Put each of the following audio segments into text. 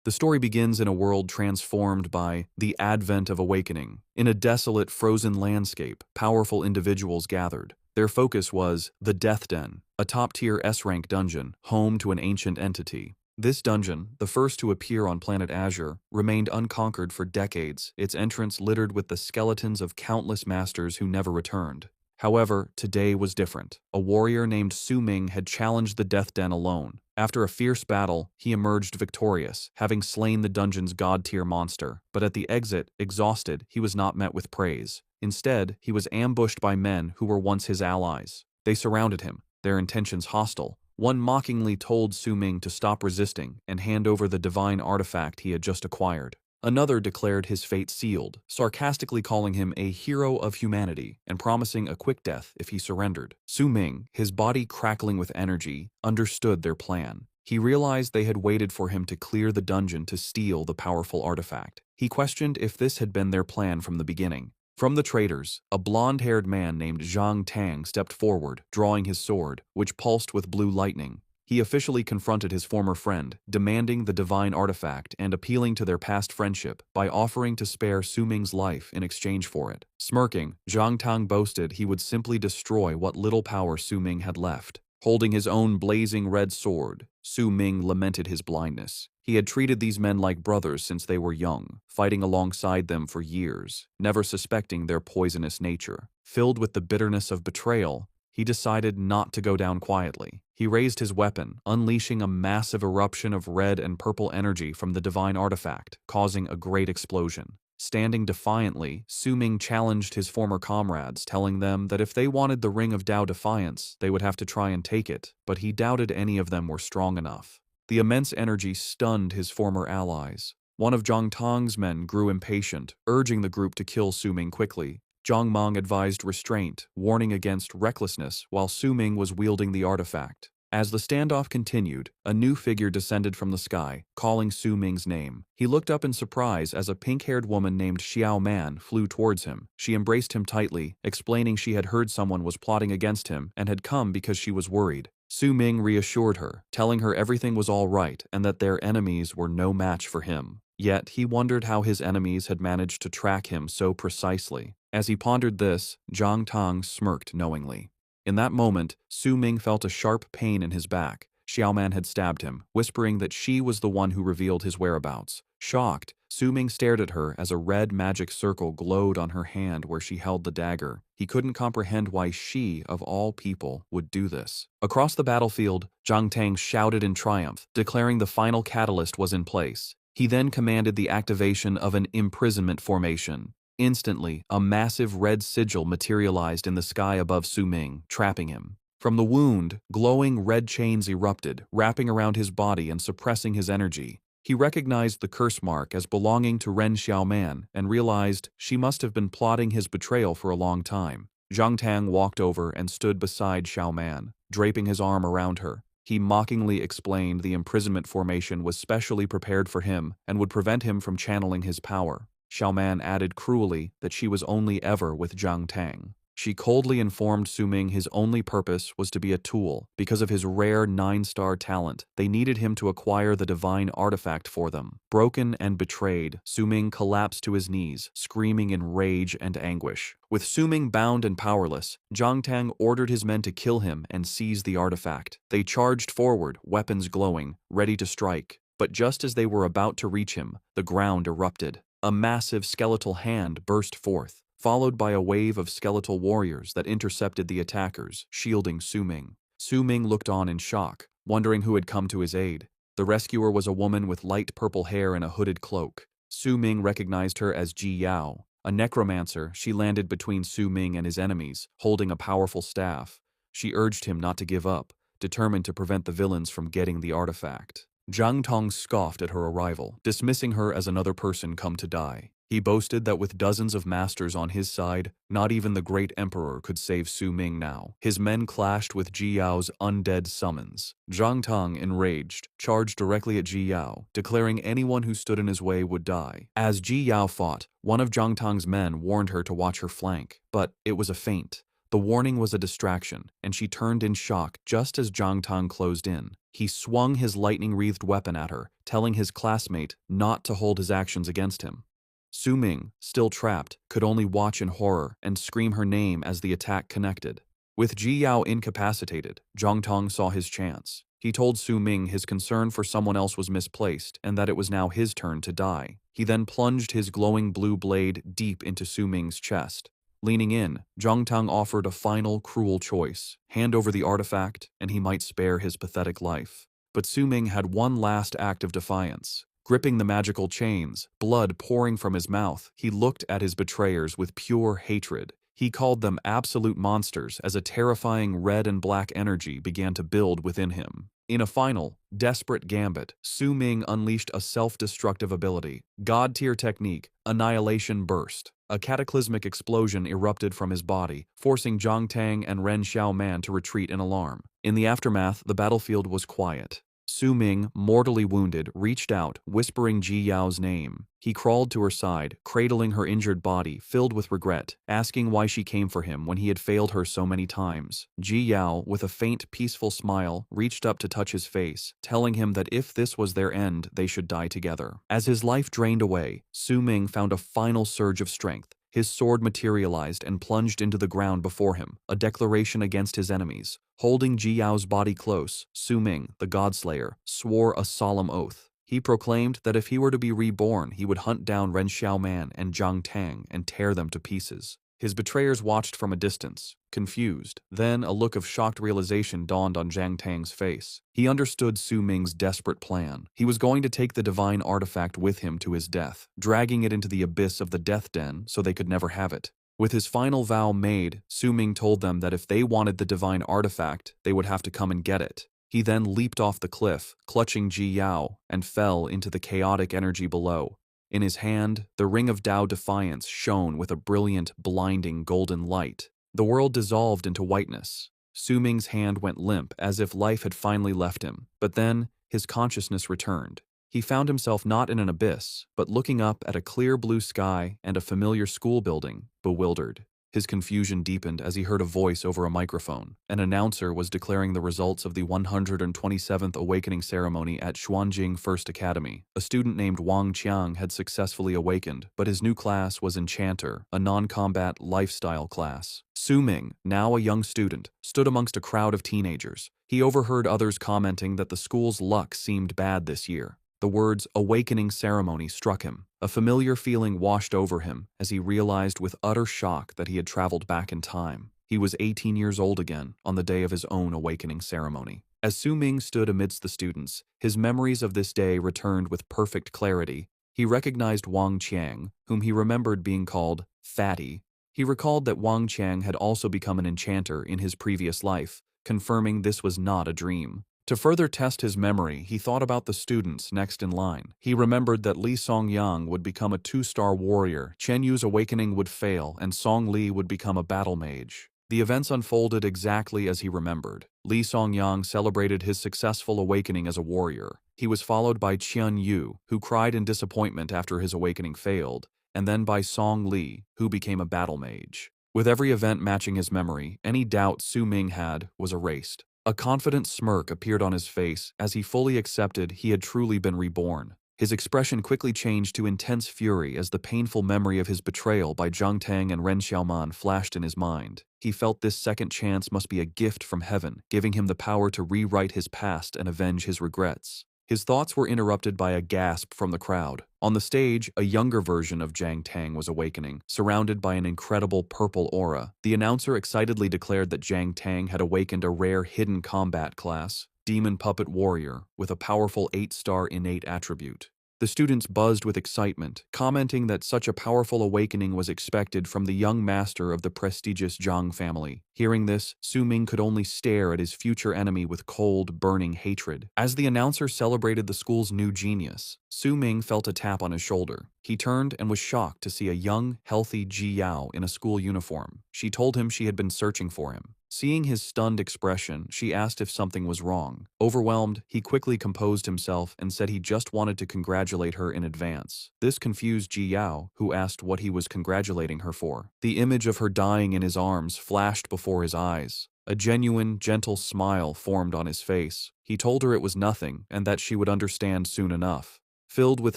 The story begins in a world transformed by the advent of awakening. In a desolate, frozen landscape, powerful individuals gathered. Their focus was the Death Den, a top-tier S-rank dungeon, home to an ancient entity. This dungeon, the first to appear on planet Azure, remained unconquered for decades, its entrance littered with the skeletons of countless masters who never returned. However, today was different. A warrior named Su Ming had challenged the Death Den alone. After a fierce battle, he emerged victorious, having slain the dungeon's god-tier monster. But at the exit, exhausted, he was not met with praise. Instead, he was ambushed by men who were once his allies. They surrounded him, their intentions hostile. One mockingly told Su Ming to stop resisting and hand over the divine artifact he had just acquired. Another declared his fate sealed, sarcastically calling him a hero of humanity and promising a quick death if he surrendered. Su Ming, his body crackling with energy, understood their plan. He realized they had waited for him to clear the dungeon to steal the powerful artifact. He questioned if this had been their plan from the beginning. From the traders, a blonde-haired man named Zhang Tang stepped forward, drawing his sword, which pulsed with blue lightning. He officially confronted his former friend, demanding the divine artifact and appealing to their past friendship by offering to spare Su Ming's life in exchange for it. Smirking, Zhang Tang boasted he would simply destroy what little power Su Ming had left. Holding his own blazing red sword, Su Ming lamented his blindness. He had treated these men like brothers since they were young, fighting alongside them for years, never suspecting their poisonous nature. Filled with the bitterness of betrayal, he decided not to go down quietly. He raised his weapon, unleashing a massive eruption of red and purple energy from the divine artifact, causing a great explosion. Standing defiantly, Su Ming challenged his former comrades, telling them that if they wanted the Ring of Tao Defiance, they would have to try and take it, but he doubted any of them were strong enough. The immense energy stunned his former allies. One of Zhang Tang's men grew impatient, urging the group to kill Su Ming quickly. Zhang Mang advised restraint, warning against recklessness while Su Ming was wielding the artifact. As the standoff continued, a new figure descended from the sky, calling Su Ming's name. He looked up in surprise as a pink-haired woman named Xiao Man flew towards him. She embraced him tightly, explaining she had heard someone was plotting against him and had come because she was worried. Su Ming reassured her, telling her everything was all right and that their enemies were no match for him. Yet he wondered how his enemies had managed to track him so precisely. As he pondered this, Zhang Tang smirked knowingly. In that moment, Su Ming felt a sharp pain in his back. Xiao Man had stabbed him, whispering that she was the one who revealed his whereabouts. Shocked, Su Ming stared at her as a red magic circle glowed on her hand where she held the dagger. He couldn't comprehend why she, of all people, would do this. Across the battlefield, Zhang Tang shouted in triumph, declaring the final catalyst was in place. He then commanded the activation of an imprisonment formation. Instantly, a massive red sigil materialized in the sky above Su Ming, trapping him. From the wound, glowing red chains erupted, wrapping around his body and suppressing his energy. He recognized the curse mark as belonging to Ren Xiaoman and realized she must have been plotting his betrayal for a long time. Zhang Tang walked over and stood beside Xiaoman, draping his arm around her. He mockingly explained the imprisonment formation was specially prepared for him and would prevent him from channeling his power. Xiaoman added cruelly that she was only ever with Zhang Tang. She coldly informed Su Ming his only purpose was to be a tool. Because of his rare 9-star talent, they needed him to acquire the divine artifact for them. Broken and betrayed, Su Ming collapsed to his knees, screaming in rage and anguish. With Su Ming bound and powerless, Zhang Tang ordered his men to kill him and seize the artifact. They charged forward, weapons glowing, ready to strike. But just as they were about to reach him, the ground erupted. A massive skeletal hand burst forth, followed by a wave of skeletal warriors that intercepted the attackers, shielding Su Ming. Su Ming looked on in shock, wondering who had come to his aid. The rescuer was a woman with light purple hair and a hooded cloak. Su Ming recognized her as Ji Yao. A necromancer, she landed between Su Ming and his enemies, holding a powerful staff. She urged him not to give up, determined to prevent the villains from getting the artifact. Zhang Tong scoffed at her arrival, dismissing her as another person come to die. He boasted that with dozens of masters on his side, not even the great emperor could save Su Ming now. His men clashed with Ji Yao's undead summons. Zhang Tong, enraged, charged directly at Ji Yao, declaring anyone who stood in his way would die. As Ji Yao fought, one of Zhang Tong's men warned her to watch her flank, but it was a feint. The warning was a distraction, and she turned in shock just as Zhang Tang closed in. He swung his lightning-wreathed weapon at her, telling his classmate not to hold his actions against him. Su Ming, still trapped, could only watch in horror and scream her name as the attack connected. With Ji Yao incapacitated, Zhang Tang saw his chance. He told Su Ming his concern for someone else was misplaced and that it was now his turn to die. He then plunged his glowing blue blade deep into Su Ming's chest. Leaning in, Zhang Tang offered a final cruel choice: hand over the artifact, and he might spare his pathetic life. But Su Ming had one last act of defiance. Gripping the magical chains, blood pouring from his mouth, he looked at his betrayers with pure hatred. He called them absolute monsters as a terrifying red and black energy began to build within him. In a final, desperate gambit, Su Ming unleashed a self-destructive ability, God-tier technique, Annihilation Burst. A cataclysmic explosion erupted from his body, forcing Zhang Tang and Ren Xiaoman to retreat in alarm. In the aftermath, the battlefield was quiet. Su Ming, mortally wounded, reached out, whispering Ji Yao's name. He crawled to her side, cradling her injured body, filled with regret, asking why she came for him when he had failed her so many times. Ji Yao, with a faint, peaceful smile, reached up to touch his face, telling him that if this was their end, they should die together. As his life drained away, Su Ming found a final surge of strength. His sword materialized and plunged into the ground before him, a declaration against his enemies. Holding Ji Yao's body close, Su Ming, the godslayer, swore a solemn oath. He proclaimed that if he were to be reborn, he would hunt down Ren Xiaoman and Zhang Tang and tear them to pieces. His betrayers watched from a distance, confused. Then a look of shocked realization dawned on Zhang Tang's face. He understood Su Ming's desperate plan. He was going to take the divine artifact with him to his death, dragging it into the abyss of the Death Den so they could never have it. With his final vow made, Su Ming told them that if they wanted the divine artifact, they would have to come and get it. He then leaped off the cliff, clutching Ji Yao, and fell into the chaotic energy below. In his hand, the ring of Tao Defiance shone with a brilliant, blinding golden light. The world dissolved into whiteness. Su Ming's hand went limp as if life had finally left him, but then his consciousness returned. He found himself not in an abyss, but looking up at a clear blue sky and a familiar school building, bewildered. His confusion deepened as he heard a voice over a microphone. An announcer was declaring the results of the 127th Awakening Ceremony at Xuanjing First Academy. A student named Wang Qiang had successfully awakened, but his new class was Enchanter, a non-combat lifestyle class. Su Ming, now a young student, stood amongst a crowd of teenagers. He overheard others commenting that the school's luck seemed bad this year. The words "awakening ceremony" struck him. A familiar feeling washed over him as he realized with utter shock that he had traveled back in time. He was 18 years old again on the day of his own awakening ceremony. As Su Ming stood amidst the students, his memories of this day returned with perfect clarity. He recognized Wang Qiang, whom he remembered being called Fatty. He recalled that Wang Qiang had also become an enchanter in his previous life, confirming this was not a dream. To further test his memory, he thought about the students next in line. He remembered that Li Songyang would become a 2-star warrior, Chen Yu's awakening would fail, and Song Li would become a battle mage. The events unfolded exactly as he remembered. Li Songyang celebrated his successful awakening as a warrior. He was followed by Chen Yu, who cried in disappointment after his awakening failed, and then by Song Li, who became a battle mage. With every event matching his memory, any doubt Su Ming had was erased. A confident smirk appeared on his face as he fully accepted he had truly been reborn. His expression quickly changed to intense fury as the painful memory of his betrayal by Zhang Tang and Ren Xiaoman flashed in his mind. He felt this second chance must be a gift from heaven, giving him the power to rewrite his past and avenge his regrets. His thoughts were interrupted by a gasp from the crowd. On the stage, a younger version of Zhang Tang was awakening, surrounded by an incredible purple aura. The announcer excitedly declared that Zhang Tang had awakened a rare hidden combat class, Demon Puppet Warrior, with a powerful 8-star innate attribute. The students buzzed with excitement, commenting that such a powerful awakening was expected from the young master of the prestigious Zhang family. Hearing this, Su Ming could only stare at his future enemy with cold, burning hatred. As the announcer celebrated the school's new genius, Su Ming felt a tap on his shoulder. He turned and was shocked to see a young, healthy Ji Yao in a school uniform. She told him she had been searching for him. Seeing his stunned expression, she asked if something was wrong. Overwhelmed, he quickly composed himself and said he just wanted to congratulate her in advance. This confused Ji Yao, who asked what he was congratulating her for. The image of her dying in his arms flashed before his eyes. A genuine, gentle smile formed on his face. He told her it was nothing and that she would understand soon enough. Filled with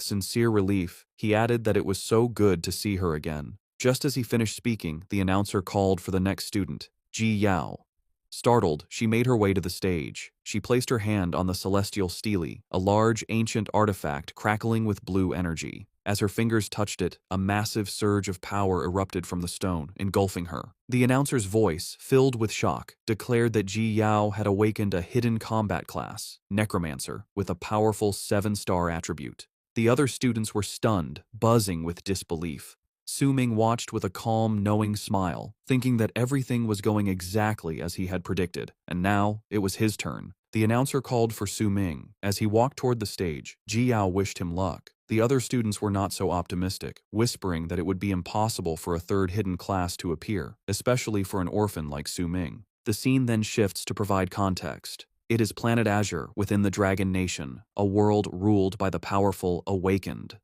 sincere relief, he added that it was so good to see her again. Just as he finished speaking, the announcer called for the next student, Ji Yao. Startled, she made her way to the stage. She placed her hand on the celestial stele, a large, ancient artifact crackling with blue energy. As her fingers touched it, a massive surge of power erupted from the stone, engulfing her. The announcer's voice, filled with shock, declared that Ji Yao had awakened a hidden combat class, Necromancer, with a powerful 7-star attribute. The other students were stunned, buzzing with disbelief. Su Ming watched with a calm, knowing smile, thinking that everything was going exactly as he had predicted, and now it was his turn. The announcer called for Su Ming. As he walked toward the stage, Ji Yao wished him luck. The other students were not so optimistic, whispering that it would be impossible for a third hidden class to appear, especially for an orphan like Su Ming. The scene then shifts to provide context. It is planet Azure within the Dragon Nation, a world ruled by the powerful Awakened.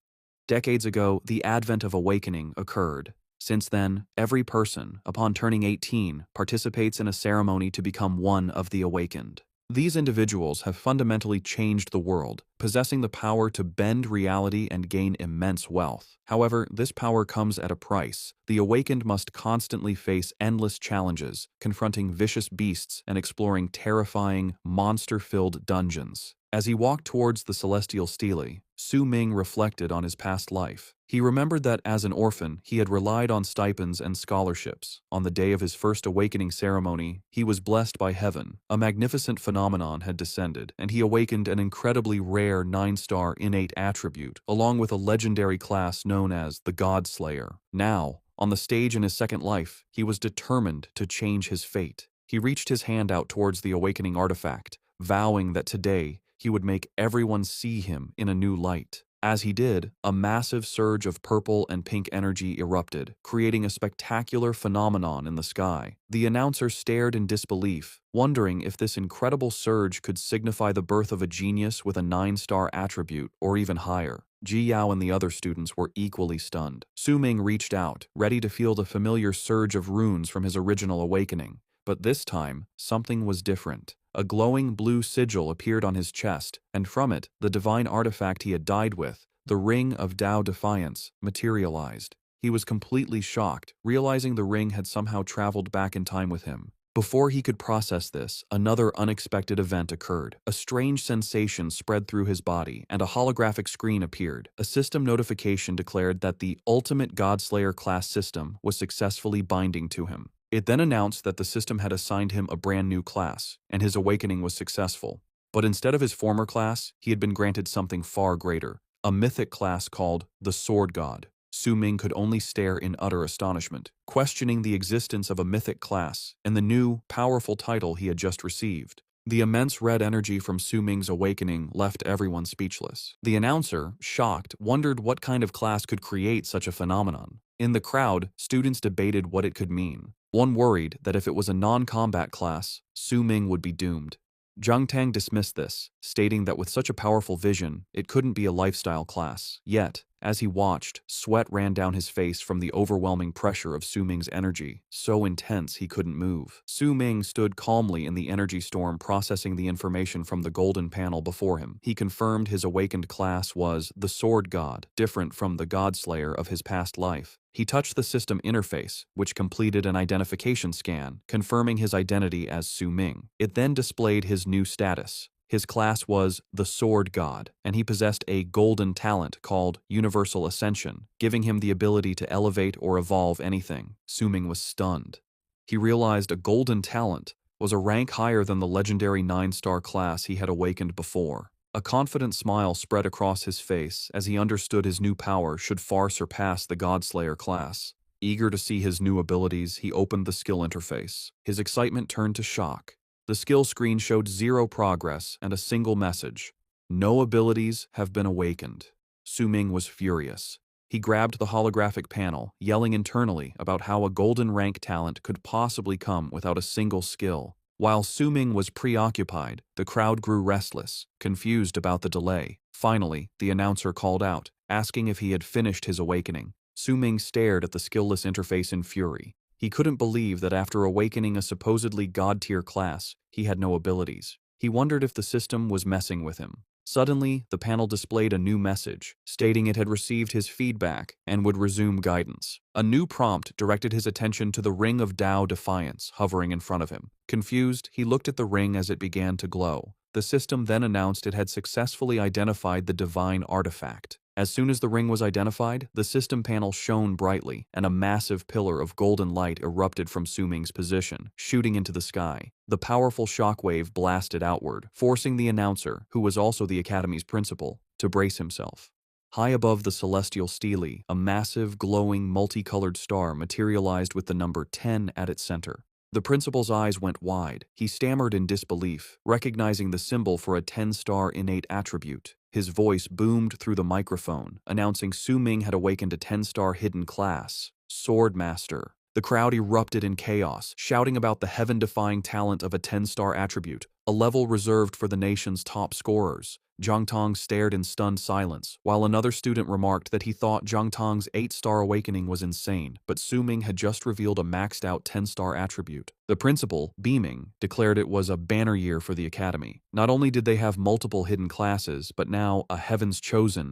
Decades ago, the advent of awakening occurred. Since then, every person, upon turning 18, participates in a ceremony to become one of the awakened. These individuals have fundamentally changed the world, possessing the power to bend reality and gain immense wealth. However, this power comes at a price. The awakened must constantly face endless challenges, confronting vicious beasts and exploring terrifying, monster-filled dungeons. As he walked towards the celestial stele, Su Ming reflected on his past life. He remembered that as an orphan, he had relied on stipends and scholarships. On the day of his first awakening ceremony, he was blessed by heaven. A magnificent phenomenon had descended, and he awakened an incredibly rare 9-star innate attribute, along with a legendary class known as the godslayer. Now, on the stage in his second life, he was determined to change his fate. He reached his hand out towards the awakening artifact, vowing that today, he would make everyone see him in a new light. As he did, a massive surge of purple and pink energy erupted, creating a spectacular phenomenon in the sky. The announcer stared in disbelief, wondering if this incredible surge could signify the birth of a genius with a 9-star attribute or even higher. Ji Yao and the other students were equally stunned. Su Ming reached out, ready to feel the familiar surge of runes from his original awakening. But this time, something was different. A glowing blue sigil appeared on his chest, and from it, the divine artifact he had died with, the Ring of Tao Defiance, materialized. He was completely shocked, realizing the ring had somehow traveled back in time with him. Before he could process this, another unexpected event occurred. A strange sensation spread through his body, and a holographic screen appeared. A system notification declared that the ultimate Godslayer class system was successfully binding to him. It then announced that the system had assigned him a brand new class, and his awakening was successful. But instead of his former class, he had been granted something far greater, a mythic class called the Sword God. Su Ming could only stare in utter astonishment, questioning the existence of a mythic class and the new, powerful title he had just received. The immense red energy from Su Ming's awakening left everyone speechless. The announcer, shocked, wondered what kind of class could create such a phenomenon. In the crowd, students debated what it could mean. One worried that if it was a non-combat class, Su Ming would be doomed. Zhang Tang dismissed this, stating that with such a powerful vision, it couldn't be a lifestyle class. Yet, as he watched, sweat ran down his face from the overwhelming pressure of Su Ming's energy, so intense he couldn't move. Su Ming stood calmly in the energy storm, processing the information from the golden panel before him. He confirmed his awakened class was the Sword God, different from the Godslayer of his past life. He touched the system interface, which completed an identification scan, confirming his identity as Su Ming. It then displayed his new status. His class was the Sword God, and he possessed a golden talent called Universal Ascension, giving him the ability to elevate or evolve anything. Su Ming was stunned. He realized a golden talent was a rank higher than the legendary 9-star class he had awakened before. A confident smile spread across his face as he understood his new power should far surpass the Godslayer class. Eager to see his new abilities, he opened the skill interface. His excitement turned to shock. The skill screen showed 0 progress and a single message: no abilities have been awakened. Su Ming was furious. He grabbed the holographic panel, yelling internally about how a golden rank talent could possibly come without a single skill. While Su-ming was preoccupied, the crowd grew restless, confused about the delay. Finally, the announcer called out, asking if he had finished his awakening. Su-ming stared at the skillless interface in fury. He couldn't believe that after awakening a supposedly god-tier class, he had no abilities. He wondered if the system was messing with him. Suddenly, the panel displayed a new message, stating it had received his feedback and would resume guidance. A new prompt directed his attention to the Ring of Tao Defiance hovering in front of him. Confused, he looked at the ring as it began to glow. The system then announced it had successfully identified the divine artifact. As soon as the ring was identified, the system panel shone brightly, and a massive pillar of golden light erupted from Su-ming's position, shooting into the sky. The powerful shockwave blasted outward, forcing the announcer, who was also the Academy's principal, to brace himself. High above the celestial stele, a massive, glowing, multicolored star materialized with the number 10 at its center. The principal's eyes went wide. He stammered in disbelief, recognizing the symbol for a 10-star innate attribute. His voice boomed through the microphone, announcing Su-ming had awakened a 10-star hidden class, Swordmaster. The crowd erupted in chaos, shouting about the heaven-defying talent of a 10-star attribute, a level reserved for the nation's top scorers. Zhang Tong stared in stunned silence, while another student remarked that he thought Zhang Tong's 8-star awakening was insane, but Su-ming had just revealed a maxed-out 10-star attribute. The principal, beaming, declared it was a banner year for the Academy. Not only did they have multiple hidden classes, but now a Heaven's Chosen